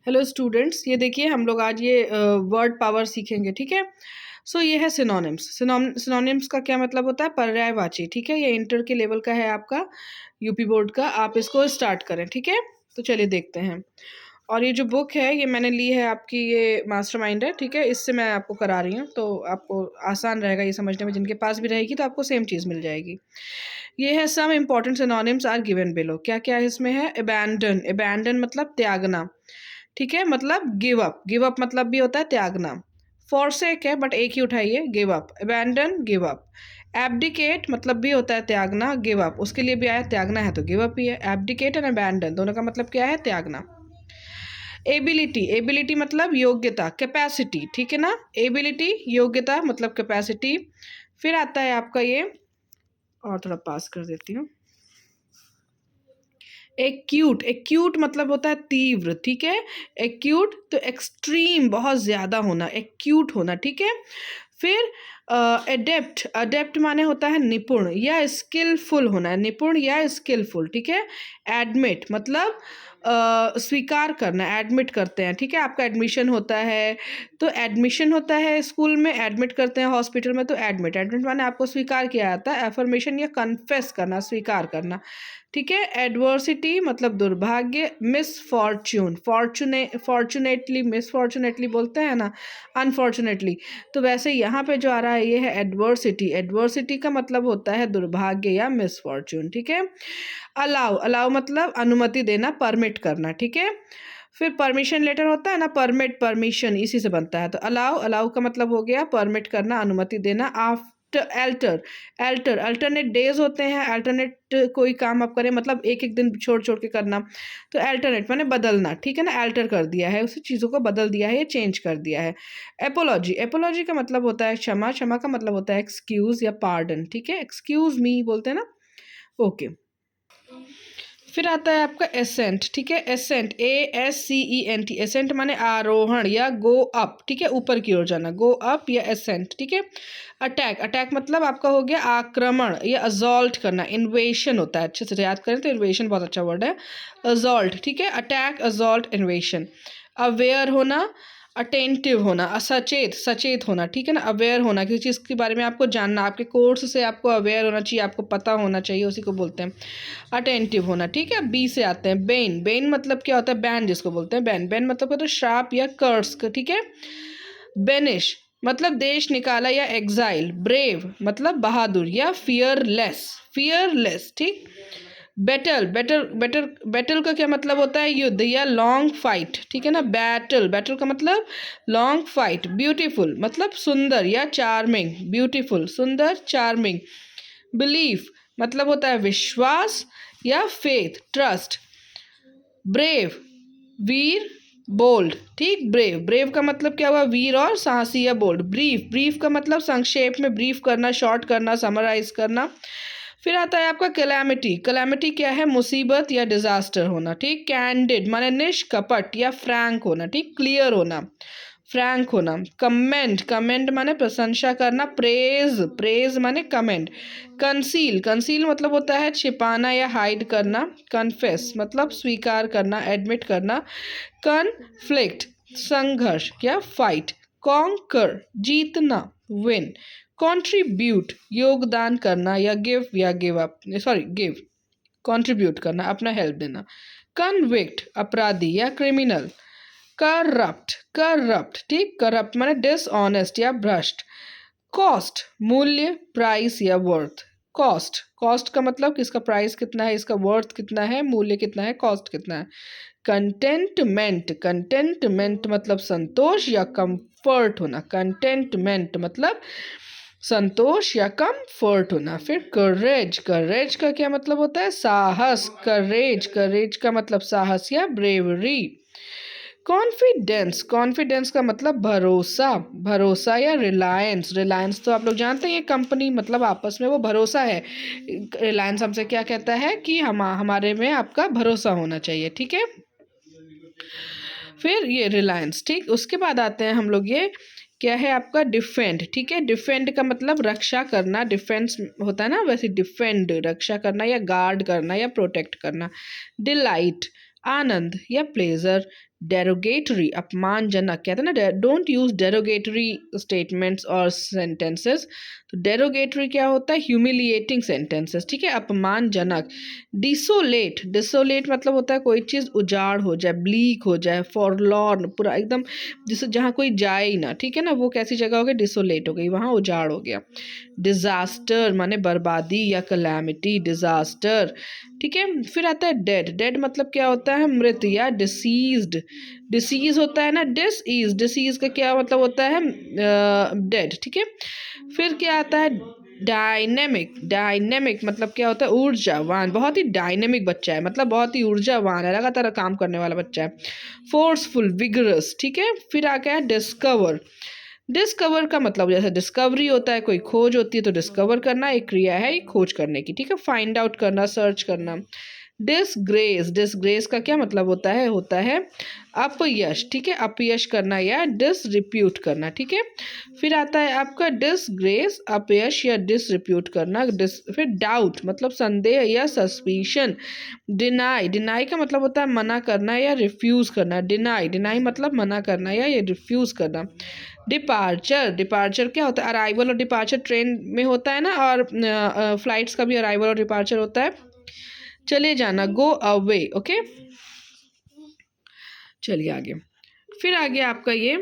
Hello students, ये देखिए हम लोग आज ये वर्ड पावर सीखेंगे। ठीक है। सो ये है सिनोनिम्स। सिनोनिम्स का क्या मतलब होता है? पर्यायवाची। ठीक है, ये इंटर के लेवल का है आपका, यूपी बोर्ड का। आप इसको स्टार्ट करें। ठीक है, तो चलिए देखते हैं। और ये जो बुक है ये मैंने ली है आपकी, ये मास्टरमाइंड है। ठीक है, इससे मैं आपको करा रही हूँ, तो आपको आसान रहेगा ये समझने में। जिनके पास भी रहेगी तो आपको सेम चीज़ मिल जाएगी। ये है some important synonyms are given below. क्या क्या इसमें है? अबैंडन। अबैंडन मतलब त्यागना। ठीक है, मतलब गिव अप। गिव अप मतलब भी होता है त्यागना। फॉरसेक है बट एक ही उठाइए, give up. Abandon, give up. Abdicate मतलब भी होता है त्यागना, गिव अप। उसके लिए भी आया, त्यागना है तो गिव अप ही है। एब्डिकेट एंड अबैंडन दोनों का मतलब क्या है? त्यागना। एबिलिटी। एबिलिटी मतलब योग्यता, कैपेसिटी। ठीक है ना, एबिलिटी योग्यता मतलब कैपेसिटी। फिर आता है आपका ये, और थोड़ा पास कर देती हूँ, एक्यूट। एक्यूट मतलब होता है तीव्र। ठीक है, एक्यूट तो एक्सट्रीम, बहुत ज़्यादा होना, एक्यूट होना। ठीक है। फिर एडेप्ट। अडेप्ट माने होता है निपुण या स्किलफुल होना, निपुण या स्किलफुल। ठीक है। एडमिट मतलब स्वीकार करना, एडमिट करते हैं। ठीक है, आपका एडमिशन होता है तो एडमिशन होता है स्कूल में, एडमिट करते हैं हॉस्पिटल में तो एडमिट। एडमिट माने आपको स्वीकार किया जाता है, एफर्मेशन या कन्फेस करना, स्वीकार करना। ठीक है। एडवर्सिटी मतलब दुर्भाग्य। Miss Fortune, fortunately, miss fortunately बोलते हैं ना, अनफॉर्चुनेटली। तो वैसे यहाँ पे जो आ रहा है ये है एडवर्सिटी। एडवर्सिटी का मतलब होता है दुर्भाग्य या मिस फॉर्च्यून। ठीक है। अलाउ। अलाउ मतलब अनुमति देना, परमिट करना। ठीक है। फिर परमिशन लेटर होता है ना, परमिट, परमिशन इसी से बनता है। तो अलाउ, अलाउ का मतलब हो गया परमिट करना, अनुमति देना। After. Alter. Alter alternate days होते हैं, अल्टरनेट कोई काम आप करें मतलब एक एक दिन छोड़ छोड़ के करना, तो अल्टरनेट माने बदलना। ठीक है ना, अल्टर कर दिया है, उसी चीज़ों को बदल दिया है, ये चेंज कर दिया है। एपोलॉजी। एपोलॉजी का मतलब होता है क्षमा। क्षमा का मतलब होता है एक्सक्यूज या पार्डन। ठीक है, एक्सक्यूज मी बोलते हैं ना। ओके। फिर आता है आपका एसेंट। ठीक है, एसेंट, ASCENT। एसेंट माने आरोहण या गो अप। ठीक है, ऊपर की ओर जाना, गो अप या एसेंट। ठीक है। अटैक। अटैक मतलब आपका हो गया आक्रमण या असॉल्ट करना, इन्वेशन होता है। अच्छे से याद करें तो इन्वेशन बहुत अच्छा वर्ड है, असॉल्ट। ठीक है, अटैक, असॉल्ट, इन्वेशन। अवेयर होना, अटेंटिव होना, असचेत, सचेत होना। ठीक है ना, अवेयर होना, किसी चीज़ के बारे में आपको जानना, आपके कोर्स से आपको अवेयर होना चाहिए, आपको पता होना चाहिए, उसी को बोलते हैं अटेंटिव होना। ठीक है। बी से आते हैं बेन। बेन मतलब क्या होता है? बैन जिसको बोलते हैं, बैन। बैन मतलब होता है श्राप या कर्स। ठीक है। बेनिश मतलब देश निकाला या एग्जाइल। ब्रेव मतलब बहादुर या फियरलेस, फियरलेस। ठीक। बैटल। बैटल बैटल बैटल का क्या मतलब होता है? युद्ध या लॉन्ग फाइट। ठीक है ना, बैटल। बैटल का मतलब लॉन्ग फाइट। ब्यूटीफुल मतलब सुंदर या चार्मिंग, ब्यूटीफुल, सुंदर, चार्मिंग। बिलीफ मतलब होता है विश्वास या फेथ, ट्रस्ट। ब्रेव वीर, बोल्ड। ठीक, ब्रेव। ब्रेव का मतलब क्या हुआ? वीर और साहसी या बोल्ड। ब्रीफ। ब्रीफ का मतलब संक्षेप में ब्रीफ करना, शॉर्ट करना, समराइज करना। फिर आता है आपका कैलामिटी। कैलामिटी क्या है? मुसीबत या डिजास्टर होना। ठीक। कैंडिड माने निष्कपट या फ्रैंक होना। ठीक, क्लियर होना, फ्रैंक होना। कमेंट। कमेंट माने प्रशंसा करना, प्रेज। प्रेज माने कमेंट। कंसील। कंसील मतलब होता है छिपाना या हाइड करना। कन्फेस मतलब स्वीकार करना, एडमिट करना। कन्फ्लिक्ट संघर्ष या फाइट। कॉन्कर जीतना, विन। कंट्रीब्यूट योगदान करना या गिव या give up, sorry give, contribute करना, अपना हेल्प देना। कन्विक्ट अपराधी या क्रिमिनल। करप्ट। करप्ट ठीक, करप्ट माने डिसऑनेस्ट या भ्रष्ट। कॉस्ट मूल्य, प्राइस या वर्थ। कॉस्ट। कॉस्ट का मतलब किसका प्राइस कितना है, इसका वर्थ कितना है, मूल्य कितना है, कॉस्ट कितना है। कंटेंटमेंट। कंटेंटमेंट मतलब संतोष या कंफर्ट होना। कंटेंटमेंट मतलब संतोष या कंफर्ट होना। फिर करेज। करेज का क्या मतलब होता है? साहस। करेज। करेज का मतलब साहस या ब्रेवरी। कॉन्फिडेंस। कॉन्फिडेंस का मतलब भरोसा। भरोसा या रिलायंस। रिलायंस तो आप लोग जानते हैं, ये कंपनी मतलब आपस में वो भरोसा है। रिलायंस हमसे क्या कहता है कि हमारे में आपका भरोसा होना चाहिए। ठीक है, फिर ये रिलायंस। ठीक, उसके बाद आते हैं हम लोग, ये क्या है आपका? डिफेंड। ठीक है, डिफेंड का मतलब रक्षा करना, डिफेंस होता है ना, वैसे डिफेंड रक्षा करना या गार्ड करना या प्रोटेक्ट करना। डिलाइट आनंद या प्लेजर। डेरोगेटरी अपमानजनक, कहते हैं ना डोंट यूज डेरोगेटरी स्टेटमेंट्स और सेंटेंसेस। तो डेरोगेटरी क्या होता है, ह्यूमिलिएटिंग सेंटेंसेस, ठीक है, अपमानजनक। डिसोलेट, डिसोलेट मतलब होता है कोई चीज़ उजाड़ हो जाए, ब्लीक हो जाए, फॉरलॉर्न पूरा एकदम, जिसे जहाँ कोई जाए ही ना, ठीक है ना, वो कैसी जगह हो गई, डिसोलेट हो गई, वहाँ उजाड़ हो गया। डिजास्टर माने बर्बादी या कलैमिटी, डिजास्टर, ठीक है। फिर आता है डेड, डेड मतलब क्या होता है, मृत या डिसीज्ड, डिसीज होता है ना, डिसीज, डिसीज का क्या मतलब होता है, डेड, ठीक है। फिर क्या आता है डायनेमिक, डायनेमिक मतलब क्या होता है, ऊर्जावान, बहुत ही डायनेमिक बच्चा है, मतलब बहुत ही ऊर्जावान है, लगातार काम करने वाला बच्चा है। फोर्सफुल, विगरस, ठीक है। फिर आ गया डिस्कवर, डिस्कवर का मतलब जैसे डिस्कवरी होता है, कोई खोज होती है, तो डिस्कवर करना एक क्रिया है, एक खोज करने की, ठीक है, फाइंड आउट करना, सर्च करना। डिसग्रेस, डिसग्रेस का क्या मतलब होता है अपयश, ठीक है, अपयश करना या डिसरिप्यूट करना, ठीक है। फिर आता है आपका डिसग्रेस, अपयश या डिसरिप्यूट करना। फिर डाउट मतलब संदेह या सस्पिशन। डिनाई, डिनाई का मतलब होता है मना करना या रिफ्यूज करना, डिनाई, डिनाई मतलब मना करना या ये रिफ्यूज करना। डिपार्चर, डिपार्चर क्या होता है, अराइवल और डिपार्चर ट्रेन में होता है ना, और फ्लाइट्स का भी अराइवल और डिपार्चर होता है, चले जाना, गो अवे, ओके। चलिए आगे, फिर आगे आपका ये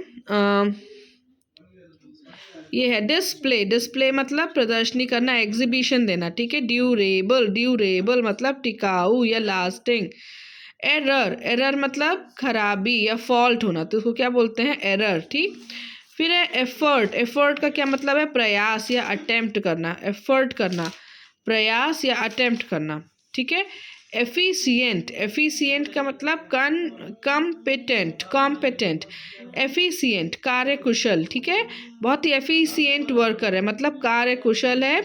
है डिस्प्ले, डिस्प्ले मतलब प्रदर्शनी करना, एग्जीबिशन देना, ठीक है। ड्यूरेबल, ड्यूरेबल मतलब टिकाऊ या लास्टिंग। एरर, एरर मतलब खराबी या फॉल्ट होना, तो उसको क्या बोलते हैं, एरर, ठीक। फिर है एफर्ट, एफर्ट का क्या मतलब है, प्रयास या अटेम्प्ट करना, एफर्ट करना, प्रयास या अटेम्प्ट करना, ठीक है। एफिशिएंट, एफिशिएंट का मतलब कॉम्पिटेंट, कॉम्पिटेंट, एफिशिएंट कार्यकुशल, ठीक है, बहुत ही एफिशिएंट वर्कर है, मतलब कार्यकुशल है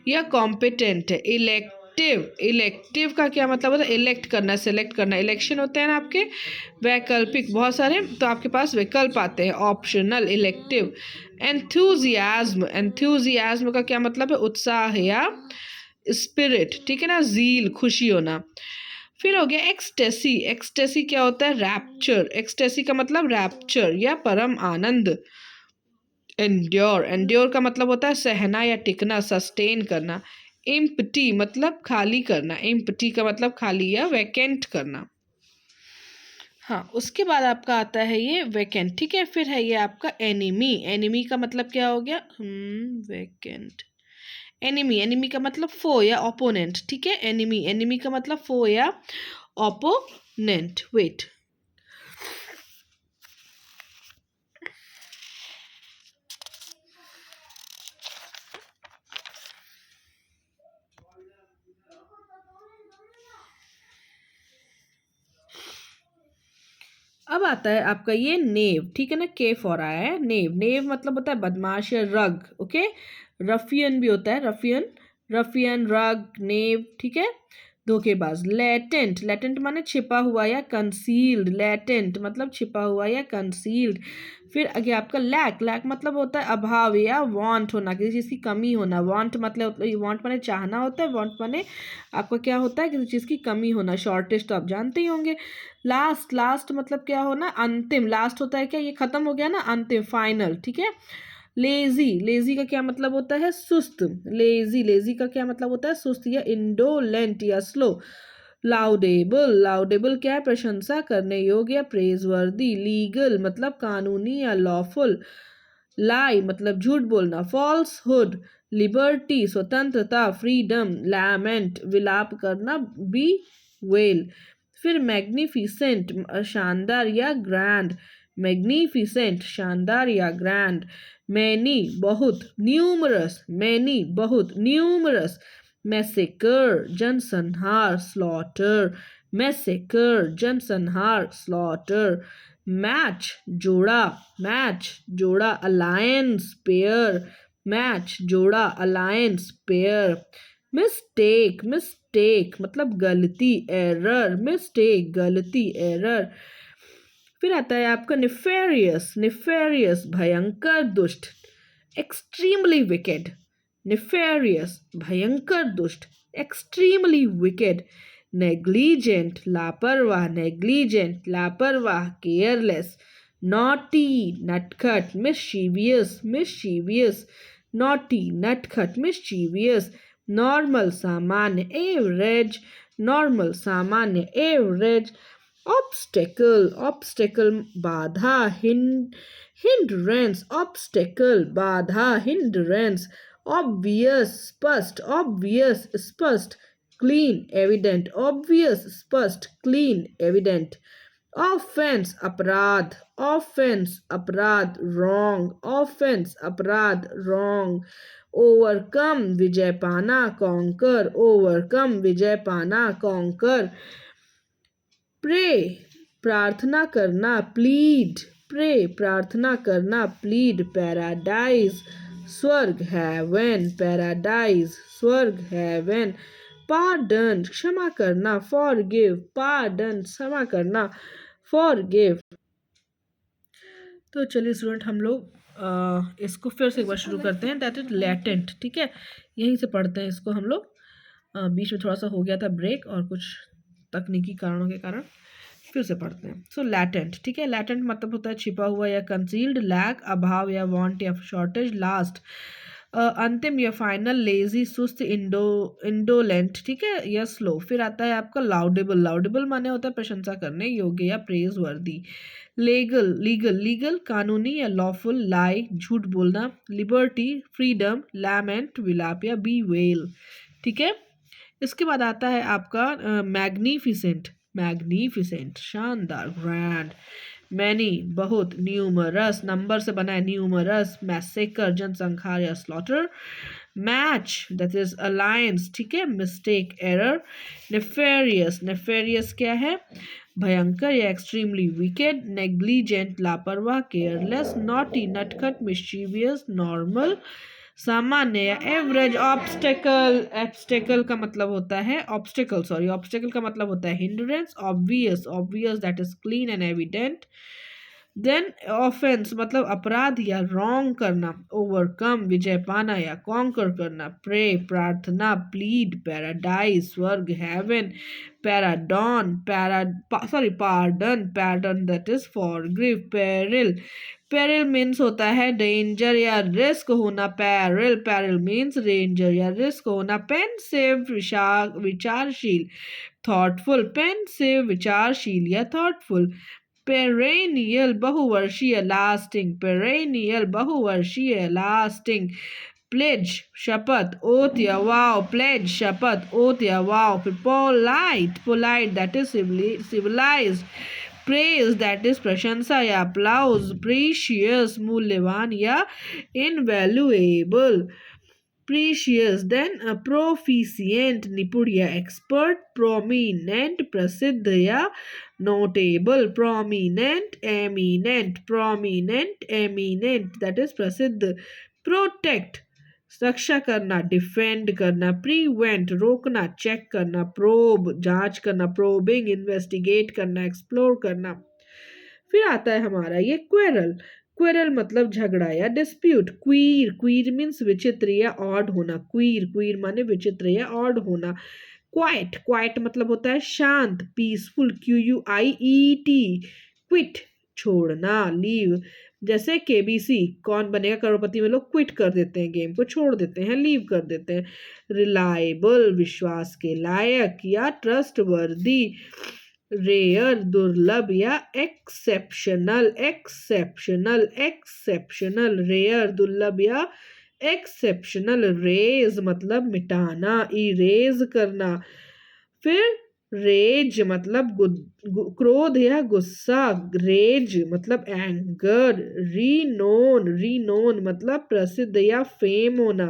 या कॉम्पिटेंट है। इलेक्टिव, इलेक्टिव का क्या मतलब होता है, इलेक्ट करना, सेलेक्ट करना, इलेक्शन होते हैं ना आपके, वैकल्पिक बहुत सारे, तो आपके पास विकल्प आते हैं, ऑप्शनल, इलेक्टिव। एंथुजियाज्म, एंथुजियाज्म का क्या मतलब है, उत्साह या स्पिरिट, ठीक है ना, जील, खुशी होना। फिर हो गया एक्सटेसी, एक्सटेसी क्या होता है, रैप्चर, एक्सटेसी का मतलब रैप्चर या परम आनंद। एंड्योर, एंड्योर का मतलब होता है सहना या टिकना, सस्टेन करना। एम्प्टी मतलब खाली करना, एम्प्टी का मतलब खाली या वैकेंट करना। हाँ, उसके बाद आपका आता है ये वैकेंट, ठीक है। फिर है ये आपका एनिमी, एनिमी का मतलब क्या हो गया, वैकेंट। एनिमी, एनिमी का मतलब फो या ओपोनेंट, ठीक है, एनिमी, एनिमी का मतलब फो या ओपोनेंट। वेट, अब आता है आपका ये नेव, ठीक है ना, के फॉर आया है, नेव, नेव मतलब होता है बदमाश या रग, ओके। रफियन भी होता है, रफियन, रफियन, रग, नेव, ठीक है, धोखेबाज। लेटेंट, लेटेंट माने छिपा हुआ या कंसील्ड, लेटेंट मतलब छिपा हुआ या कंसील्ड। फिर आगे आपका लैक, लैक मतलब होता है अभाव या वांट होना, किसी चीज़ की कमी होना। वांट मतलब, वांट माने चाहना होता है, वांट माने आपका क्या होता है, किसी चीज़ की कमी होना, शॉर्टेज तो आप जानते ही होंगे। लास्ट, लास्ट मतलब क्या होना, अंतिम, लास्ट होता है क्या, ये खत्म हो गया ना, अंतिम, फाइनल, ठीक है। लेजी, लेजी का क्या मतलब होता है, सुस्त, लेजी, लेजी का क्या मतलब होता है, सुस्त या इंडोलेंट या स्लो। लाउडेबल, लाउडेबल क्या है, प्रशंसा करने योग्य या प्रेजवर्दी। लीगल मतलब कानूनी या लॉफुल। लाई मतलब झूठ बोलना। फॉल्सहुड, लिबर्टी स्वतंत्रता, फ्रीडम। लैमेंट विलाप करना, बी वेल। फिर मैग्निफिसेंट शानदार या ग्रैंड, मैग्निफिसेंट शानदार या ग्रैंड। मैनी बहुत, न्यूमरस, मैनी बहुत, न्यूमरस। मैसेकर जनसंहार, स्लॉटर, मैसेकर जनसंहार, स्लॉटर। मैच जोड़ा, मैच जोड़ा, अलायंस पेयर, मैच जोड़ा, अलायंस पेयर। मिस्टेक, मिस्टेक मतलब गलती, एरर, मिस्टेक गलती, एरर। फिर आता है आपका निफेरियस, निफेरियस भयंकर दुष्ट, एक्सट्रीमली विकेड। निफेरियस भयंकर दुष्ट, एक्सट्रीमली विकेड। नेग्लिजेंट लापरवाह, नेग्लिजेंट लापरवाह, केयरलेस, नॉटी नटखट, मिस्चीवियस, मिस्चीवियस, नॉटी नटखट, मिस्चीवियस, नॉर्मल सामान्य, एवरेज, नॉर्मल सामान्य, एवरेज, ऑब्स्टेकल, ऑब्स्टेकल बाधा, हिंड्रेंस, ऑब्स्टेकल बाधा, हिंड्रेंस, ऑब्वियस स्पष्ट, ऑब्वियस स्पष्ट, क्लीन एविडेंट, ऑब्वियस स्पष्ट, क्लीन एविडेंट, ऑफेंस अपराध, ऑफेंस अपराध, रॉन्ग, ऑफेंस अपराध, रॉन्ग, ओवरकम विजय पाना, कॉन्कर, ओवरकम विजय पाना, कॉन्कर, प्रे प्रार्थना करना, प्लीड, प्रे प्रार्थना करना, प्लीड, पैराडाइज स्वर्ग, हेवन, पैराडाइज स्वर्ग, हेवन, पार्डन क्षमा करना, फॉरगिव, पार्डन क्षमा करना, फॉरगिव। तो चलिए स्टूडेंट हम लोग इसको फिर से एक बार शुरू करते हैं। दैट इज लैटेंट, ठीक है, यहीं से पढ़ते हैं इसको हम लोग। बीच में थोड़ा सा हो गया था ब्रेक और कुछ तकनीकी कारणों के कारण, फिर से पढ़ते हैं। सो लैटेंट, ठीक है, लैटेंट मतलब होता है छिपा हुआ या कंसील्ड, लैक अभाव या वांट या शॉर्टेज, लास्ट अंतिम या फाइनल, लेजी सुस्त, इंडोलेंट, ठीक है, या स्लो। फिर आता है आपका लाउडेबल, लाउडेबल माने होता है प्रशंसा करने योग्य या प्रेज वर्दी, लीगल, लीगल, लीगल कानूनी या लॉफुल, लाई झूठ बोलना, लिबर्टी फ्रीडम, लैमेंट विलाप या बी वेल, ठीक है। इसके बाद आता है आपका मैग्निफिसेंट, मैग्निफिसेंट शानदार, ग्रैंड, मैनी बहुत, न्यूमरस नंबर से बना है, न्यूमरस, मैसेकर जनसंहार या slaughter, match that is alliance, ठीक है, मिस्टेक एरर, नेफेरियस, नेफेरियस क्या है, भयंकर या एक्सट्रीमली विकेड, नेग्लिजेंट लापरवाह, केयरलेस, नॉटी नटखट, मिस्चीवियस, नॉर्मल सामान्य या एवरेज, ऑब्स्टेकल, ऑब्स्टेकल का मतलब होता है ऑब्स्टेकल, सॉरी, ऑब्स्टेकल का मतलब होता है hindrance, obvious, obvious that is clean and evident, then offence मतलब अपराध या रॉन्ग करना, ओवरकम विजय पाना या कॉन्कर करना, प्रे प्रार्थना, प्लीड पैराडाइज स्वर्ग, heaven, pardon pardon, pardon that is forgive, peril, peril means होता है डेंजर या रिस्क होना, पेरिल, पेरिल मीन्स डेंजर या रिस्क होना, पेंसिव विचारशील, थॉटफुल, पेंसिव विचारशील या थॉटफुल, पेरेनियल बहुवर्षीय, लास्टिंग, पेरेनियल बहुवर्षीय, लास्टिंग, प्लेज शपथ, ओथ या वाव, प्लेज शपथ, ओथ या वाव, फिर polite, polite that is civilised, praise that is प्रशंसा या अप्लाउज, प्रीशियस मूल्यवान या इनवैल्यूएबल, प्रीशियस, देन प्रोफिशिएंट निपुण या एक्सपर्ट, प्रोमिनेंट प्रसिद्ध या notable, prominent, eminent, prominent, eminent that is प्रसिद्ध, प्रोटेक्ट रक्षा करना, डिफेंड करना, प्रीवेंट रोकना, चेक करना, प्रोब जांच करना, प्रोबिंग इन्वेस्टिगेट करना, एक्सप्लोर करना। फिर आता है हमारा ये क्वेरल, क्वेरल मतलब झगड़ा या डिस्प्यूट, क्वीर, क्वीर मीन्स विचित्र या ऑड होना, क्वीर, क्वीर माने विचित्र या ऑड होना, क्वाइट, क्वाइट मतलब होता है शांत, पीसफुल, QUIET, क्विट छोड़ना, लीव, जैसे KBC कौन बनेगा करोड़पति में लोग क्विट कर देते हैं, गेम को छोड़ देते हैं, लीव कर देते हैं, रिलायबल विश्वास के लायक या ट्रस्ट वर्दी, रेयर दुर्लभ या एक्सेप्शनल, एक्सेप्शनल, एक्सेप्शनल, रेयर दुर्लभ या एक्सेप्शनल, रेज मतलब मिटाना, इरेज करना, फिर रेज मतलब क्रोध या गुस्सा, रेज मतलब एंगर, रीनोन, रीनोन मतलब प्रसिद्ध या फेम होना,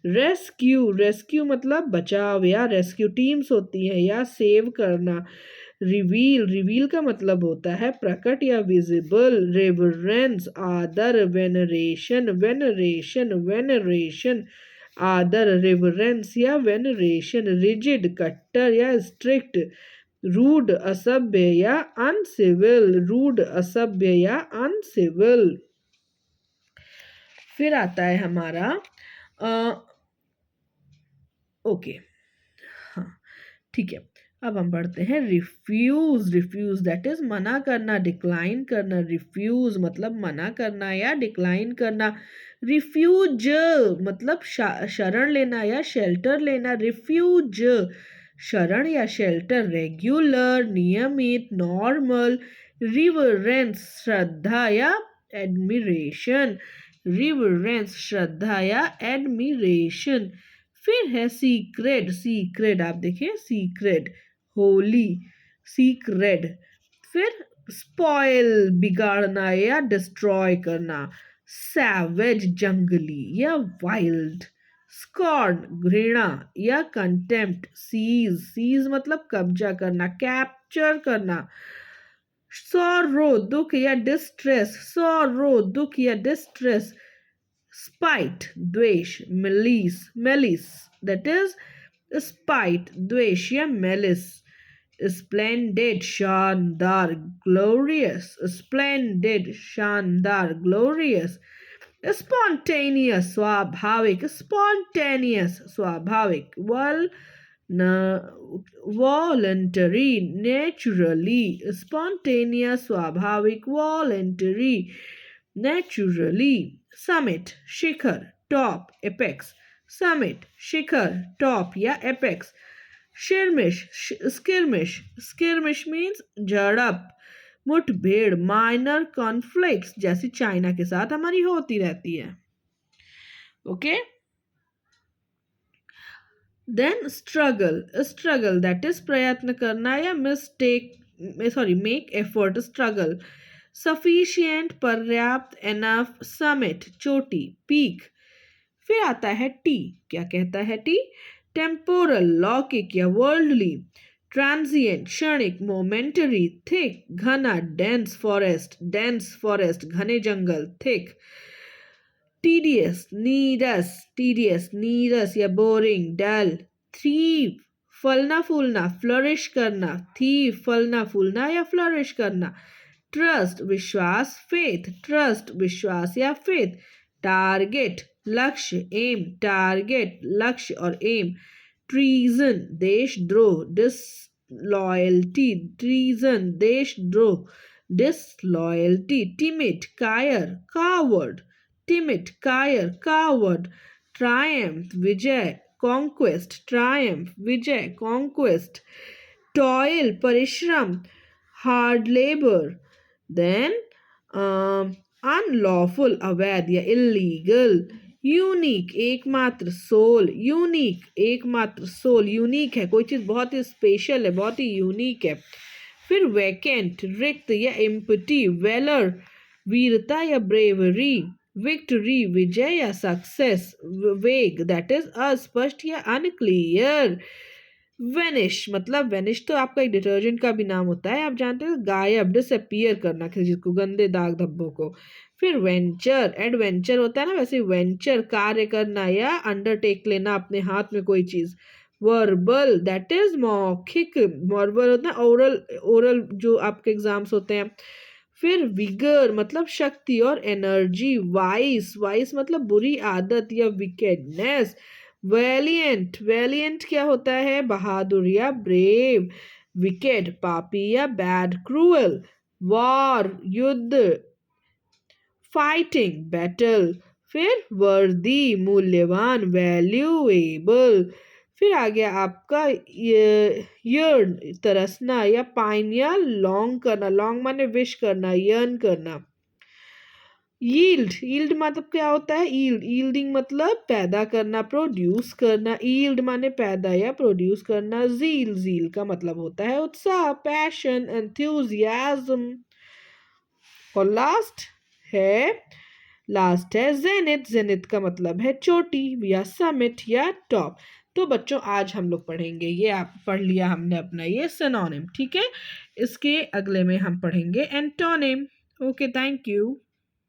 रेस्क्यू, रेस्क्यू मतलब बचाव या रेस्क्यू टीम्स होती है या सेव करना, रिवील, रिवील का मतलब होता है प्रकट या विजिबल, रेवरेंस आदर, वेनरेशन, वेनरेशन, वेनरेशन आदर, रेवरेंस या वेनरेशन, रिजिड कट्टर या स्ट्रिक्ट, रूड असभ्य या अनसिविल, रूड असभ्य या अनसिविल। फिर आता है हमारा ओके, हाँ ठीक है, अब हम पढ़ते हैं रिफ्यूज। रिफ्यूज दैट इज मना करना, डिक्लाइन करना। रिफ्यूज मतलब मना करना या डिक्लाइन करना। रिफ्यूज मतलब शरण लेना या शेल्टर लेना। रिफ्यूज शरण या शेल्टर। रेगुलर नियमित, नॉर्मल। रिवरेंस श्रद्धा या एडमिरेशन। रिवरेंस श्रद्धा या एडमिरेशन। फिर है सीक्रेट। सीक्रेट आप देखिए, सीक्रेट होली, सीक्रेट। फिर स्पॉइल बिगाड़ना या डिस्ट्रॉय करना। सैवेज जंगली या वाइल्ड। स्कॉर्न घृणा या कंटेम्प्ट। सीज, सीज मतलब कब्जा करना, कैप्चर करना। सॉरो दुख या डिस्ट्रेस। सॉरो दुख या डिस्ट्रेस। स्पाइट द्वेष। Malice, malice that is spite द्वेष या मेलिस। स्प्लेंडेड शानदार, ग्लोरियस। स्प्लेंडेड शानदार, ग्लोरियस। स्पॉन्टेनियस स्वाभाविक। स्पॉन्टेनियस स्वाभाविक। Voluntary naturally. स्पॉन्टेनियस स्वाभाविक, वॉलंटरी नेचुरली। समिट शिखर, टॉप, एपेक्स। समिट शिखर, टॉप या एपेक्स। शिरमिश, स्किरमिश। स्किरमिश मीन्स झड़प, मुठभेड़, माइनर कॉन्फ्लिक्ट्स जैसी चाइना के साथ हमारी होती रहती है। Okay, then struggle. Struggle that is प्रयत्न करना या मेक एफर्ट। स्ट्रगल। सफिशिएंट पर्याप्त, एनफ। समिट चोटी, पीक। फिर आता है टी। क्या कहता है टी? टेम्पोरल लौकिक या वर्ल्डली। ट्रांजिएंट क्षणिक, मोमेंटरी। थिक घना, डेंस फॉरेस्ट। डेंस फॉरेस्ट घने जंगल, थिक। टीडियस नीरस, टीडियस नीरस या बोरिंग, डल। थ्रीव फलना फूलना, फ्लरिश करना। थीव फलना फूलना या फ्लरिश करना। ट्रस्ट विश्वास, फेथ। ट्रस्ट विश्वास या फेथ। टारगेट लक्ष्य, एम। टारगेट लक्ष्य और एम। ट्रीजन देशद्रोह, डिसलॉयल्टी। ट्रीजन देशद्रोह, डिसलॉयल्टी। टिमिड कायर, कावर्ड। टिमिड कायर, कावर्ड। ट्रायम्फ विजय, कॉन्क्वेस्ट। ट्रायम्फ विजय, कॉन्क्वेस्ट। टॉयल परिश्रम, हार्ड लेबर। देन अनलॉफुल अवैध या इलीगल। यूनिक एकमात्र, सोल। यूनिक एकमात्र, सोल यूनिक है, कोई चीज बहुत ही स्पेशल है, बहुत ही यूनिक है। फिर वैकेंट रिक्त या एम्प्टी। वेलर वीरता या ब्रेवरी। विक्ट्री विजय या सक्सेस। वेग दैट इज अस्पष्ट या अनक्लियर। वेनिश मतलब, वेनिश तो आपका एक डिटर्जेंट का भी नाम होता है, आप जानते हो, गायब, डिसअपियर करना किसी को, गंदे दाग धब्बों को। फिर वेंचर, एडवेंचर होता है ना, वैसे वेंचर कार्य करना या अंडरटेक लेना अपने हाथ में कोई चीज। वर्बल दैट इज मौखिक। वर्बल होता है ओरल, ओरल जो आपके एग्जाम्स होते हैं। फिर विगर मतलब शक्ति और एनर्जी। वाइस, वाइस मतलब बुरी आदत या विकेडनेस। वैलियंट, वैलियंट क्या होता है? बहादुर या ब्रेव। विकेड पापी या बैड, क्रूअल। वॉर युद्ध। Fighting battle. फिर वर्दी मूल्यवान, वैल्यूएबल। फिर आ गया आपका यर्न तरसना या पाइन या लॉन्ग करना। लॉन्ग माने विश करना, यर्न करना। यील्ड, यील्ड मतलब क्या होता है? यील्ड, यील्डिंग मतलब पैदा करना, प्रोड्यूस करना। यील्ड माने पैदा या प्रोड्यूस करना। जील, जील का मतलब होता है उत्साह, पैशन, एंथुजियाज्म। और लास्ट है जेनिथ। जेनिथ का मतलब है चोटी या समिट या टॉप। तो बच्चों आज हम लोग पढ़ेंगे, ये आप पढ़ लिया हमने अपना ये सिनोनिम, ठीक है। इसके अगले में हम पढ़ेंगे एंटोनिम। Okay, thank you.